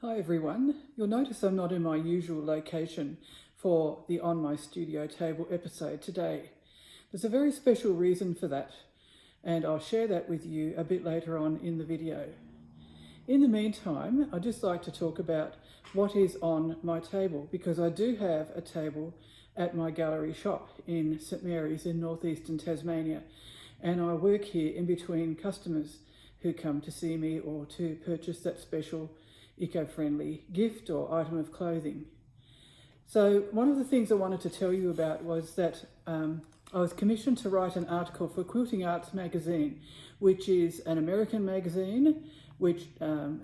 Hi everyone. You'll notice I'm not in my usual location for the On My Studio Table episode today. There's a very special reason for that, and I'll share that with you a bit later on in the video. In the meantime, I'd just like to talk about what is on my table, because I do have a table at my gallery shop in St Mary's in northeastern Tasmania, and I work here in between customers who come to see me or to purchase that special eco-friendly gift or item of clothing. So one of the things I wanted to tell you about was that I was commissioned to write an article for Quilting Arts magazine, which is an American magazine which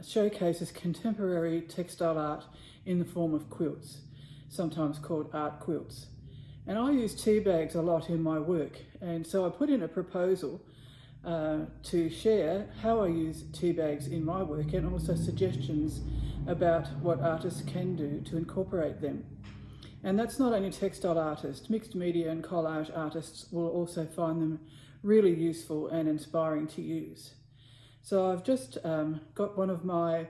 showcases contemporary textile art in the form of quilts, sometimes called art quilts. And I use tea bags a lot in my work, and so I put in a proposal to share how I use tea bags in my work, and also suggestions about what artists can do to incorporate them. And that's not only textile artists, mixed media and collage artists will also find them really useful and inspiring to use. So I've just got one of my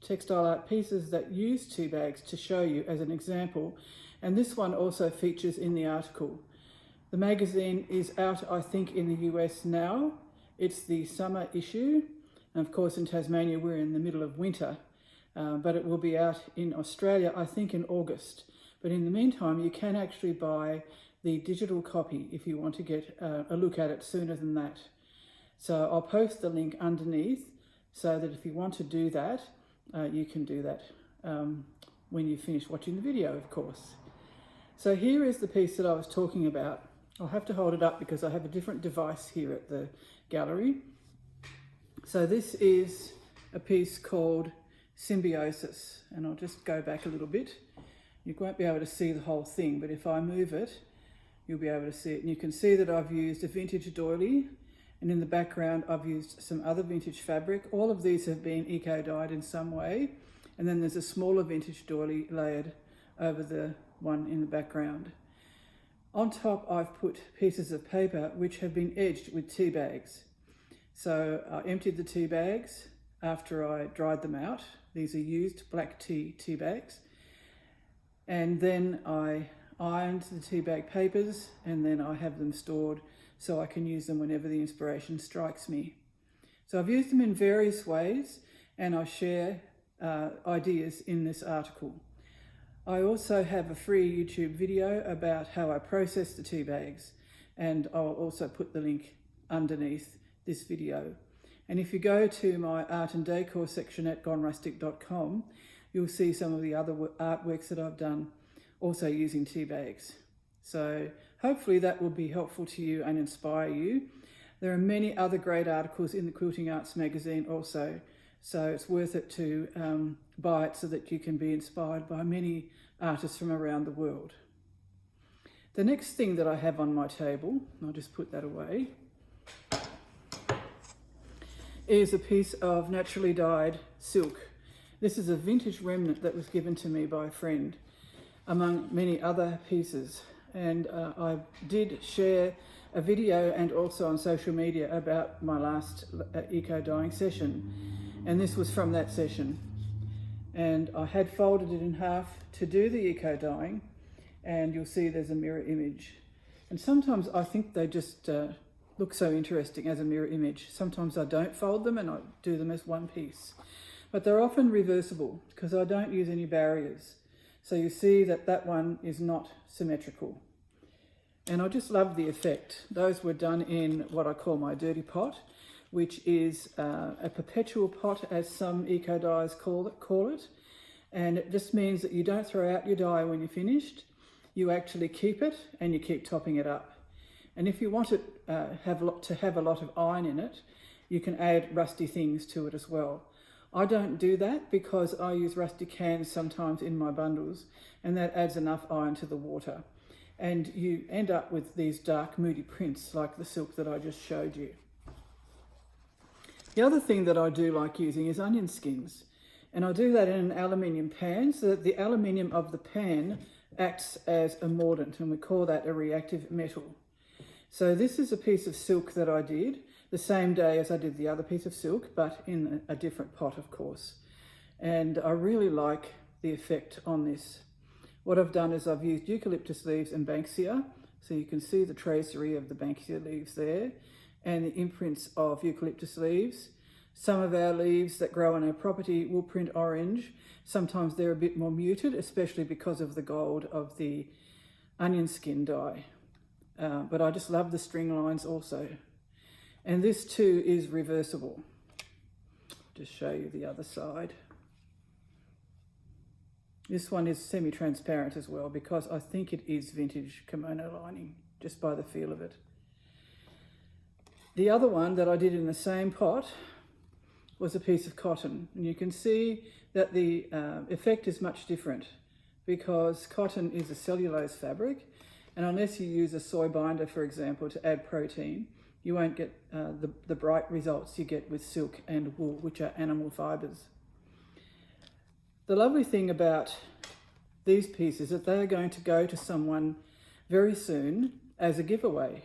textile art pieces that use tea bags to show you as an example, and this one also features in the article. The magazine is out, I think, in the US now. It's the summer issue. And of course, in Tasmania, we're in the middle of winter, but it will be out in Australia, I think, in August. But in the meantime, you can actually buy the digital copy if you want to get a look at it sooner than that. So I'll post the link underneath so that if you want to do that, you can do that when you finish watching the video, of course. So here is the piece that I was talking about. I'll have to hold it up because I have a different device here at the gallery. So this is a piece called Symbiosis, and I'll just go back a little bit. You won't be able to see the whole thing, but if I move it, you'll be able to see it. And you can see that I've used a vintage doily, and in the background I've used some other vintage fabric. All of these have been eco-dyed in some way, and then there's a smaller vintage doily layered over the one in the background. On top, I've put pieces of paper which have been edged with tea bags. So I emptied the tea bags after I dried them out. These are used black tea bags. And then I ironed the tea bag papers, and then I have them stored so I can use them whenever the inspiration strikes me. So I've used them in various ways, and I share ideas in this article. I also have a free YouTube video about how I process the tea bags, and I'll also put the link underneath this video. And if you go to my art and decor section at gonerustic.com, you'll see some of the other artworks that I've done also using tea bags. So hopefully that will be helpful to you and inspire you. There are many other great articles in the Quilting Arts magazine also, so it's worth it to buy it so that you can be inspired by many artists from around the world. The next thing that I have on my table, I'll just put that away, is a piece of naturally dyed silk. This is a vintage remnant that was given to me by a friend, among many other pieces. And I did share a video and also on social media about my last eco-dyeing session. And this was from that session. And I had folded it in half to do the eco-dyeing, and you'll see there's a mirror image. And sometimes I think they just look so interesting as a mirror image. Sometimes I don't fold them and I do them as one piece. But they're often reversible because I don't use any barriers. So you see that that one is not symmetrical. And I just love the effect. Those were done in what I call my dirty pot, which is a perpetual pot, as some eco-dyers call it. And it just means that you don't throw out your dye when you're finished. You actually keep it and you keep topping it up. And if you want it to have a lot of iron in it, you can add rusty things to it as well. I don't do that because I use rusty cans sometimes in my bundles, and that adds enough iron to the water. And you end up with these dark, moody prints like the silk that I just showed you. The other thing that I do like using is onion skins. And I do that in an aluminium pan so that the aluminium of the pan acts as a mordant, and we call that a reactive metal. So this is a piece of silk that I did the same day as I did the other piece of silk, but in a different pot, of course. and I really like the effect on this. What I've done is I've used eucalyptus leaves and Banksia, so you can see the tracery of the Banksia leaves there and the imprints of eucalyptus leaves. Some of our leaves that grow on our property will print orange. Sometimes they're a bit more muted, especially because of the gold of the onion skin dye. But I just love the string lines also. And this too is reversible. Just show you the other side. This one is semi-transparent as well because I think it is vintage kimono lining, just by the feel of it. The other one that I did in the same pot was a piece of cotton, and you can see that the effect is much different because cotton is a cellulose fabric, and unless you use a soy binder, for example, to add protein, you won't get the bright results you get with silk and wool, which are animal fibres. The lovely thing about these pieces is that they are going to go to someone very soon as a giveaway.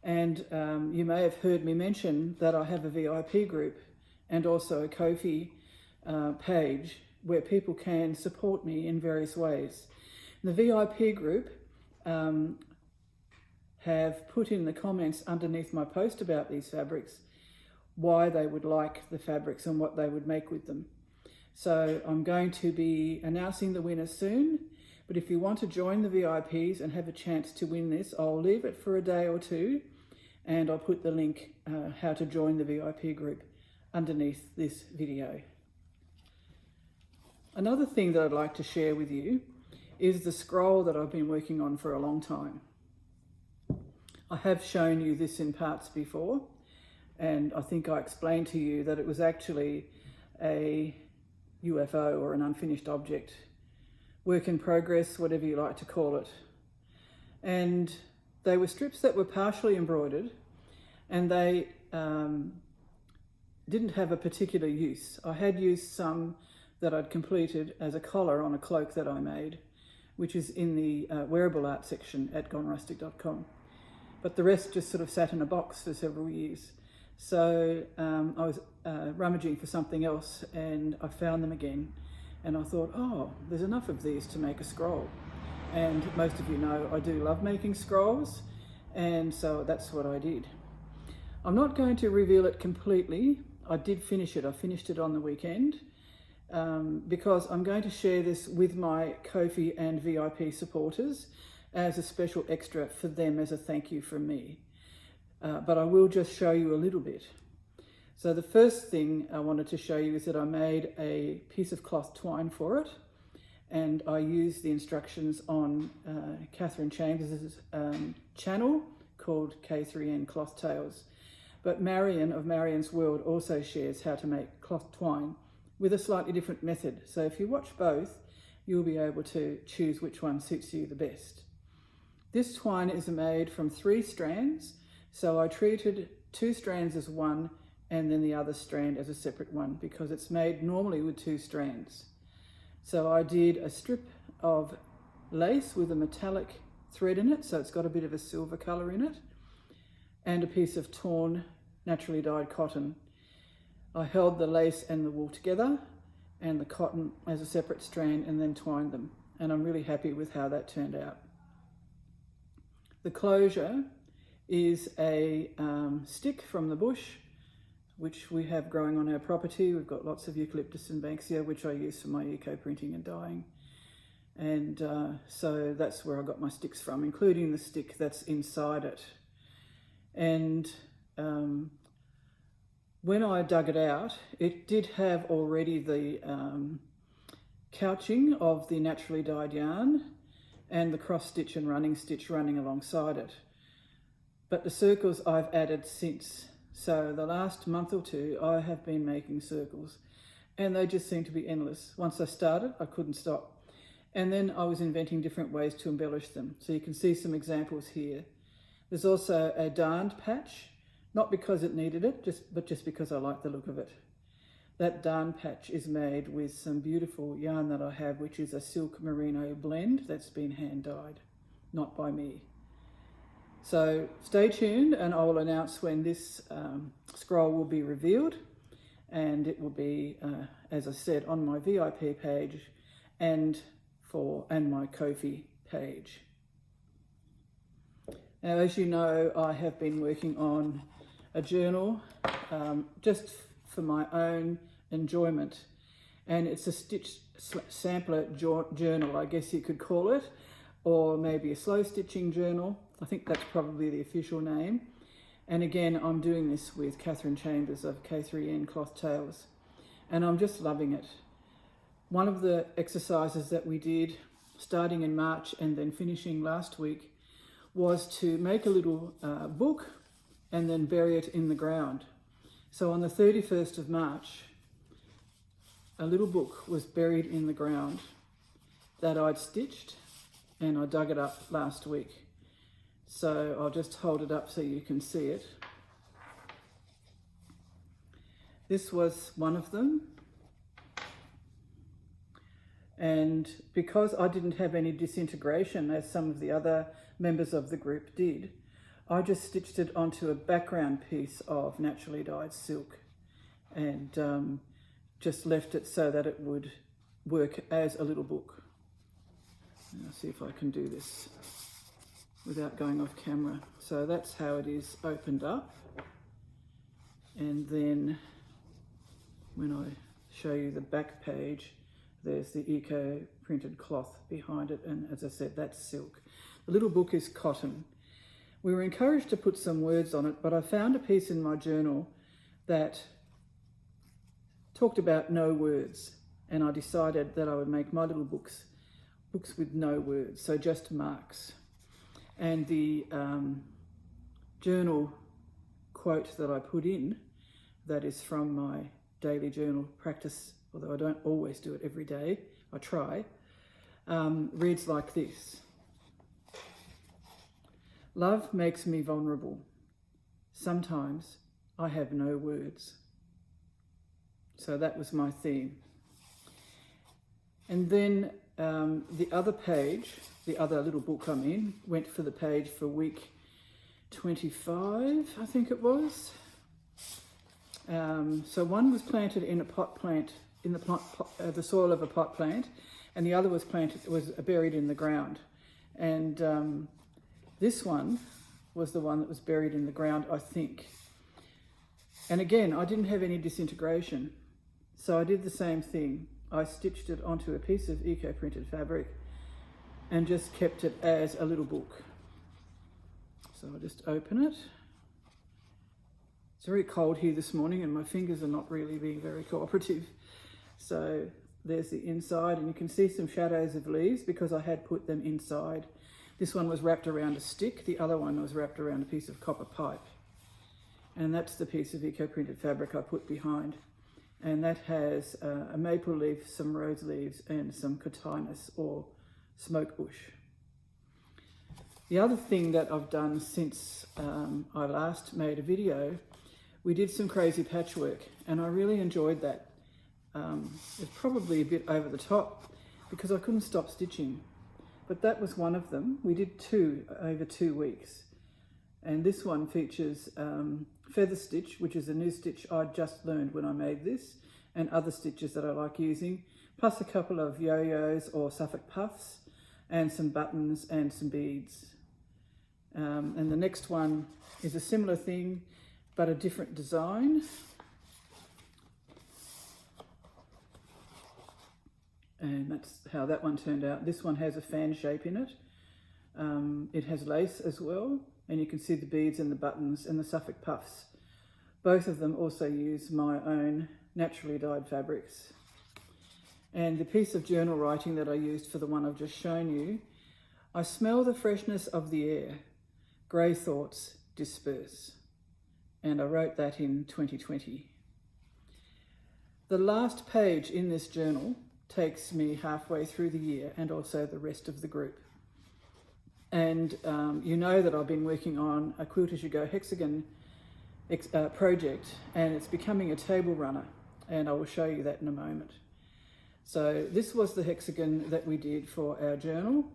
And you may have heard me mention that I have a VIP group and also a Ko-fi page where people can support me in various ways. The VIP group have put in the comments underneath my post about these fabrics why they would like the fabrics and what they would make with them. So I'm going to be announcing the winner soon, but if you want to join the VIPs and have a chance to win this, I'll leave it for a day or two and I'll put the link how to join the VIP group underneath this video. Another thing that I'd like to share with you is the scroll that I've been working on for a long time. I have shown you this in parts before, and I think I explained to you that it was actually a UFO or an unfinished object, work in progress, whatever you like to call it. And they were strips that were partially embroidered, and they didn't have a particular use. I had used some that I'd completed as a collar on a cloak that I made, which is in the wearable art section at gonerustic.com. But the rest just sort of sat in a box for several years. So I was rummaging for something else and I found them again. And I thought, oh, there's enough of these to make a scroll. And most of you know I do love making scrolls, and so that's what I did. I'm not going to reveal it completely. I did finish it. I finished it on the weekend because I'm going to share this with my Ko-fi and VIP supporters as a special extra for them as a thank you from me. But I will just show you a little bit. So the first thing I wanted to show you is that I made a piece of cloth twine for it, and I used the instructions on Catherine Chambers' channel called K3N Cloth Tales. But Marion of Marion's World also shares how to make cloth twine with a slightly different method. So if you watch both, you'll be able to choose which one suits you the best. This twine is made from 3 strands. So I treated 2 strands as one and then the other strand as a separate one because it's made normally with 2 strands. So I did a strip of lace with a metallic thread in it, so it's got a bit of a silver colour in it, and a piece of torn naturally dyed cotton. I held the lace and the wool together and the cotton as a separate strand and then twined them, and I'm really happy with how that turned out. The closure is a stick from the bush, which we have growing on our property. We've got lots of eucalyptus and Banksia, which I use for my eco printing and dyeing. And so that's where I got my sticks from, including the stick that's inside it. And when I dug it out, it did have already the couching of the naturally dyed yarn and the cross stitch and running stitch running alongside it. But the circles I've added since. So the last month or two, I have been making circles and they just seem to be endless. Once I started, I couldn't stop. And then I was inventing different ways to embellish them. So you can see some examples here. There's also a darned patch, not because it needed it, but just because I like the look of it. That darn patch is made with some beautiful yarn that I have, which is a silk merino blend that's been hand dyed, not by me. So stay tuned and I will announce when this scroll will be revealed. and it will be, as I said, on my VIP page and my Ko-fi page. Now, as you know, I have been working on a journal just for my own enjoyment, and it's a stitch sampler journal, I guess you could call it, or maybe a slow stitching journal. I think that's probably the official name. And again, I'm doing this with Catherine Chambers of K3N Cloth Tales, and I'm just loving it. One of the exercises that we did starting in March and then finishing last week was to make a little book and then bury it in the ground. So on the 31st of March, a little book was buried in the ground that I'd stitched, and I dug it up last week. So I'll just hold it up so you can see it. This was one of them. And because I didn't have any disintegration, as some of the other members of the group did, I just stitched it onto a background piece of naturally dyed silk and just left it so that it would work as a little book. And I'll see if I can do this without going off camera. So that's how it is opened up. And then when I show you the back page, there's the eco printed cloth behind it, and as I said, that's silk. The little book is cotton. We were encouraged to put some words on it, but I found a piece in my journal that talked about no words, and I decided that I would make my little books with no words, so just marks. And the journal quote that I put in, that is from my daily journal practice, although I don't always do it every day, I try, reads like this. Love makes me vulnerable. Sometimes I have no words. So that was my theme. And then the other page, the other little book I'm in, went for the page for week 25, I think it was. So one was planted in a pot plant, in the soil of a pot plant, and the other was buried in the ground. And this one was the one that was buried in the ground, I think. And again, I didn't have any disintegration, so I did the same thing. I stitched it onto a piece of eco-printed fabric and just kept it as a little book. So I'll just open it. It's very cold here this morning and my fingers are not really being very cooperative. So there's the inside, and you can see some shadows of leaves because I had put them inside. This one was wrapped around a stick, the other one was wrapped around a piece of copper pipe. And that's the piece of eco-printed fabric I put behind. And that has a maple leaf, some rose leaves, and some cotinus or smoke bush. The other thing that I've done since I last made a video, we did some crazy patchwork, and I really enjoyed that. It's probably a bit over the top because I couldn't stop stitching, but that was one of them. We did two over 2 weeks, and this one features feather stitch, which is a new stitch I just learned when I made this, and other stitches that I like using, plus a couple of yo-yos or Suffolk puffs, and some buttons and some beads. And the next one is a similar thing, but a different design. And that's how that one turned out. This one has a fan shape in it. It has lace as well, and you can see the beads and the buttons and the Suffolk puffs. Both of them also use my own naturally dyed fabrics. And the piece of journal writing that I used for the one I've just shown you, I smell the freshness of the air, grey thoughts disperse. And I wrote that in 2020. The last page in this journal takes me halfway through the year and also the rest of the group. And you know that I've been working on a Quilt As You Go hexagon project, and it's becoming a table runner, and I will show you that in a moment. So this was the hexagon that we did for our journal.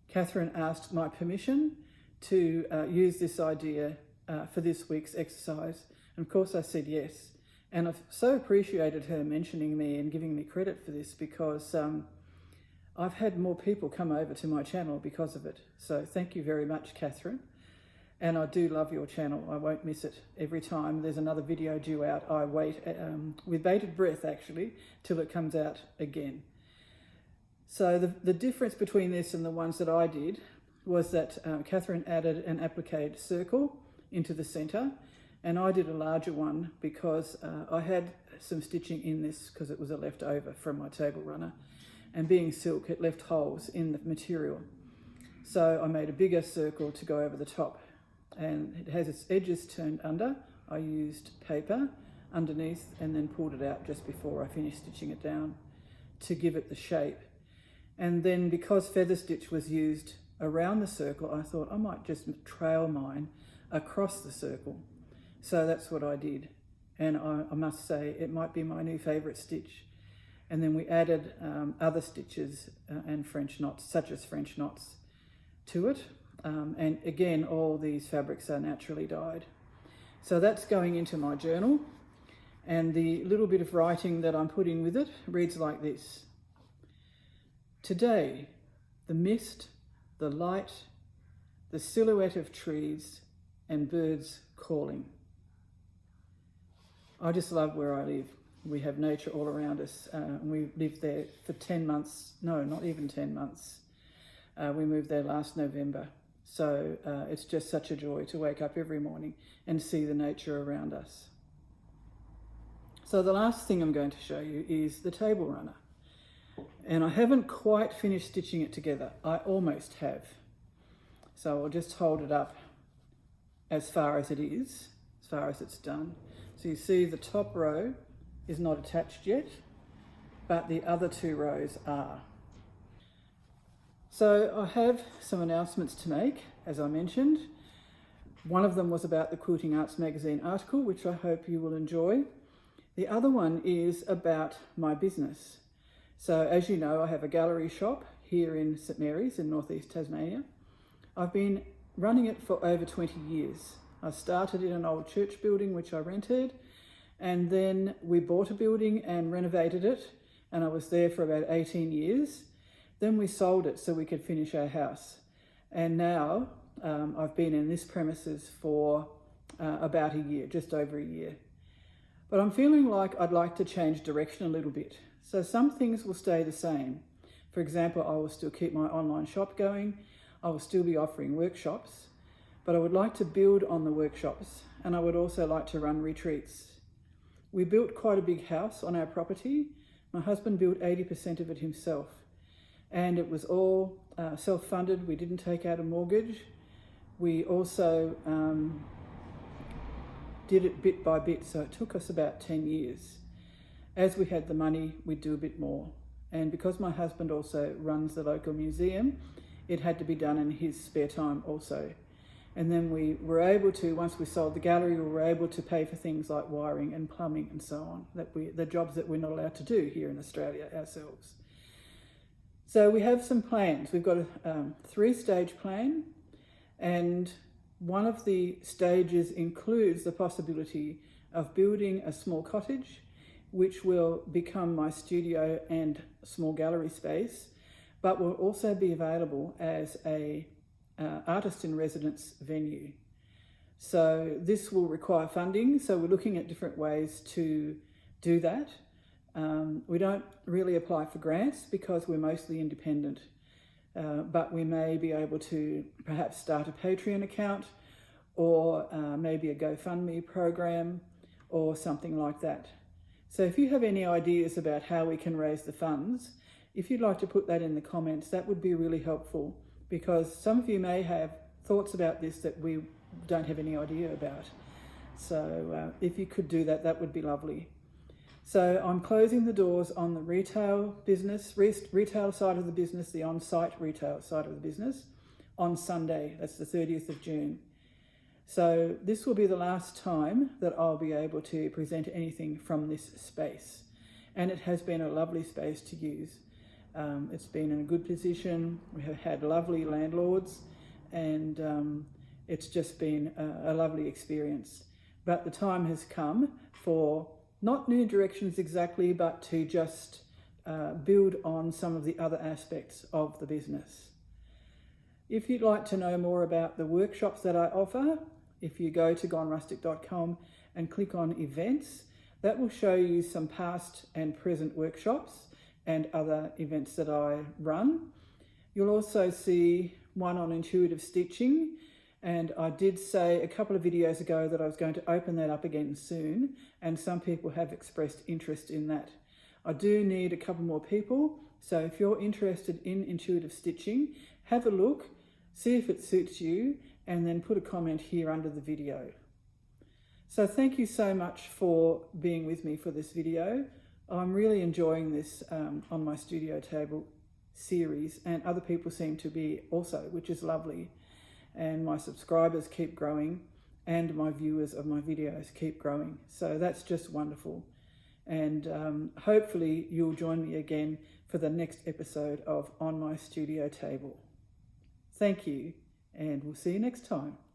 Catherine asked my permission to use this idea for this week's exercise, and of course I said yes. And I've so appreciated her mentioning me and giving me credit for this, because I've had more people come over to my channel because of it. So thank you very much, Catherine. And I do love your channel. I won't miss it. Every time there's another video due out, I wait with bated breath, actually, till it comes out again. So the difference between this and the ones that I did was that Catherine added an applique circle into the centre, and I did a larger one because I had some stitching in this because it was a leftover from my table runner, and being silk, it left holes in the material. So I made a bigger circle to go over the top, and it has its edges turned under. I used paper underneath and then pulled it out just before I finished stitching it down to give it the shape. And then because feather stitch was used around the circle, I thought I might just trail mine across the circle. So that's what I did. And I must say, it might be my new favourite stitch. And then we added other stitches and French knots, such as French knots, to it. And again, all these fabrics are naturally dyed. So that's going into my journal. And the little bit of writing that I'm putting with it reads like this. Today, the mist, the light, the silhouette of trees and birds calling. I just love where I live. We have nature all around us. We lived there for 10 months. No, not even 10 months. We moved there last November. So it's just such a joy to wake up every morning and see the nature around us. So the last thing I'm going to show you is the table runner. And I haven't quite finished stitching it together. I almost have. So I'll just hold it up as far as it is, as far as it's done. So you see the top row is not attached yet, but the other two rows are. So I have some announcements to make, as I mentioned. One of them was about the Quilting Arts magazine article, which I hope you will enjoy. The other one is about my business. So as you know, I have a gallery shop here in St Mary's in northeast Tasmania. I've been running it for over 20 years. I started in an old church building which I rented, and then we bought a building and renovated it, and I was there for about 18 years. Then we sold it so we could finish our house. And now I've been in this premises for about a year, just over a year. But I'm feeling like I'd like to change direction a little bit. So some things will stay the same. For example, I will still keep my online shop going. I will still be offering workshops, but I would like to build on the workshops, and I would also like to run retreats. We built quite a big house on our property. My husband built 80% of it himself, and it was all self-funded. We didn't take out a mortgage. We also did it bit by bit, so it took us about 10 years. As we had the money, we'd do a bit more. And because my husband also runs the local museum, it had to be done in his spare time also. And then we were able to, once we sold the gallery, we were able to pay for things like wiring and plumbing and so on, the jobs that we're not allowed to do here in Australia ourselves. So we have some plans. We've got a 3-stage plan, and one of the stages includes the possibility of building a small cottage, which will become my studio and small gallery space, but will also be available as a artist in residence venue. So this will require funding, so we're looking at different ways to do that. We don't really apply for grants because we're mostly independent, but we may be able to perhaps start a Patreon account, or maybe a GoFundMe program or something like that. So if you have any ideas about how we can raise the funds, if you'd like to put that in the comments, that would be really helpful, because some of you may have thoughts about this that we don't have any idea about. So if you could do that, that would be lovely. So I'm closing the doors on the retail business, retail side of the business, the on-site retail side of the business, on Sunday. That's the 30th of June. So this will be the last time that I'll be able to present anything from this space. And it has been a lovely space to use. It's been in a good position. We have had lovely landlords, and it's just been a lovely experience. But the time has come for Not new directions exactly, but to just build on some of the other aspects of the business. If you'd like to know more about the workshops that I offer, if you go to gonerustic.com and click on events, that will show you some past and present workshops and other events that I run. You'll also see one on intuitive stitching, and I did say a couple of videos ago that I was going to open that up again soon, and some people have expressed interest in that. I do need a couple more people, so if you're interested in intuitive stitching, have a look, see if it suits you, and then put a comment here under the video. So thank you so much for being with me for this video. I'm really enjoying this on my studio table series, and other people seem to be also, which is lovely. And my subscribers keep growing and my viewers of my videos keep growing. So that's just wonderful. And hopefully you'll join me again for the next episode of On My Studio Table. Thank you, and we'll see you next time.